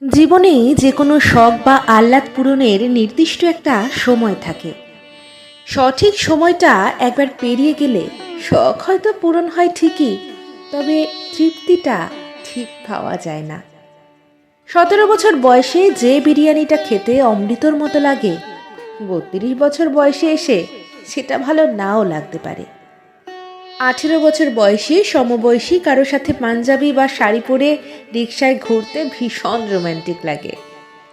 জীবনে যে কোনো শখ বা আহ্লাদ পূরণের নির্দিষ্ট একটা সময় থাকে। সঠিক সময়টা একবার পেরিয়ে গেলে শখ হয়তো পূরণ হয় ঠিকই, তবে তৃপ্তিটা ঠিক পাওয়া যায় না। 17 বছর বয়সে যে বিরিয়ানিটা খেতে অমৃতর মতো লাগে, 32 বছর বয়সে এসে সেটা ভালো নাও লাগতে পারে। 18 বছর বয়সে সমবয়সী কারো সাথে পাঞ্জাবি বা শাড়ি পরে রিকশায় ঘুরতে ভীষণ রোমান্টিক লাগে।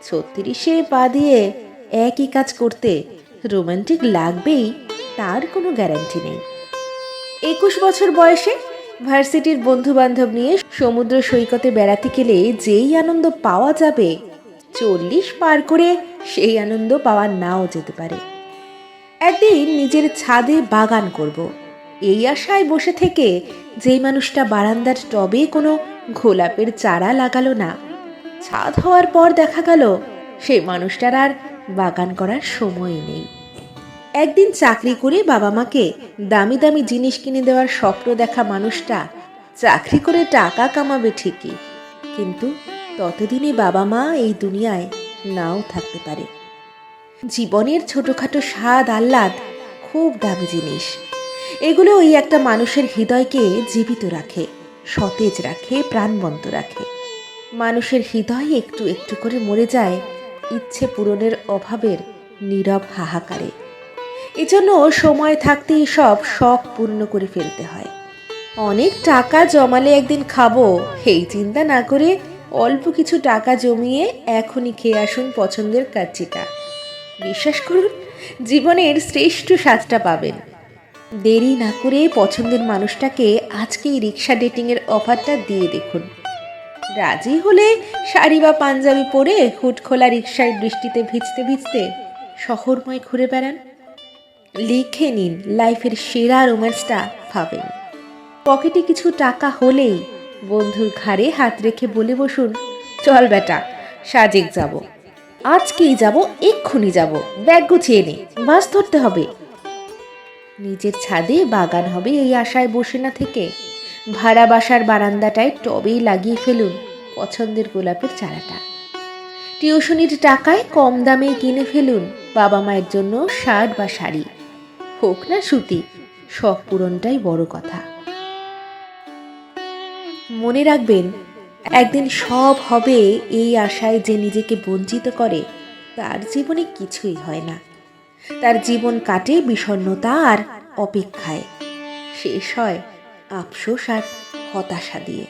36-এ পা দিয়ে একই কাজ করতে রোমান্টিক লাগবেই, তার কোনো গ্যারান্টি নেই। 21 বছর বয়সে ভার্সিটির বন্ধু বান্ধব নিয়ে সমুদ্র সৈকতে বেড়াতে গেলে যেই আনন্দ পাওয়া যাবে, 40 পার করে সেই আনন্দ পাওয়া নাও যেতে পারে। একদিন নিজের ছাদে বাগান করব, এই আশায় বসে থেকে যেই মানুষটা বারান্দার টবে কোনো গোলাপের চারা লাগালো না, ছাদ হওয়ার পর দেখা গেল সেই মানুষটার আর বাগান করার সময় নেই। একদিন চাকরি করে বাবা মাকে দামি দামি জিনিস কিনে দেওয়ার স্বপ্ন দেখা মানুষটা চাকরি করে টাকা কামাবে ঠিকই, কিন্তু ততদিনে বাবা মা এই দুনিয়ায় নাও থাকতে পারে। জীবনের ছোটখাটো স্বাদ আহ্লাদ খুব দামি জিনিস। এগুলো ওই একটা মানুষের হৃদয়কে জীবিত রাখে, সতেজ রাখে, প্রাণবন্ত রাখে। মানুষের হৃদয় একটু একটু করে মরে যায় ইচ্ছে পূরণের অভাবের নীরব হাহাকারে। এজন্য সময় থাকতেই সব শখ পূর্ণ করে ফেলতে হয়। অনেক টাকা জমালে একদিন খাবো, এই চিন্তা না করে অল্প কিছু টাকা জমিয়ে এখনই খেয়ে আসুন পছন্দের কাচ্চিটা। বিশ্বাস করুন, জীবনের শ্রেষ্ঠ স্বাদটা পাবেন। দেরি না করে পছন্দের মানুষটাকে আজকেই রিক্সা ডেটিংয়ের অফারটা দিয়ে দেখুন। রাজি হলে শাড়ি বা পাঞ্জাবি পরে হুট খোলা রিক্সায় বৃষ্টিতে ভিজতে ভিজতে শহরময় ঘুরে বেড়ান। লিখে নিন লাইফের সেরা রোম্যান্সটা পাবেন। পকেটে কিছু টাকা হলেই বন্ধুর ঘাড়ে হাত রেখে বলে বসুন, চল বেটা, সাজেক যাব, আজকেই যাব, এক্ষুনি যাব, ব্যাগ গুছিয়ে নে, বাস ধরতে হবে। নিজের ছাদে বাগান হবে এই আশায় বসে না থেকে ভাড়া বাসার বারান্দাটায় টবেই লাগিয়ে ফেলুন পছন্দের গোলাপের চারাটা। টিউশনির টাকায় কম দামে কিনে ফেলুন বাবা মায়ের জন্য শার্ট বা শাড়ি। হোক না সুতি, শখ পূরণটাই বড় কথা। মনে রাখবেন, একদিন সব হবে এই আশায় যে নিজেকে বঞ্চিত করে, তার জীবনে কিছুই হয় না। তার জীবন কাটে বিষণ্ণতা আর অপেক্ষায়, শেষ হয় আফসোস আর হতাশা দিয়ে।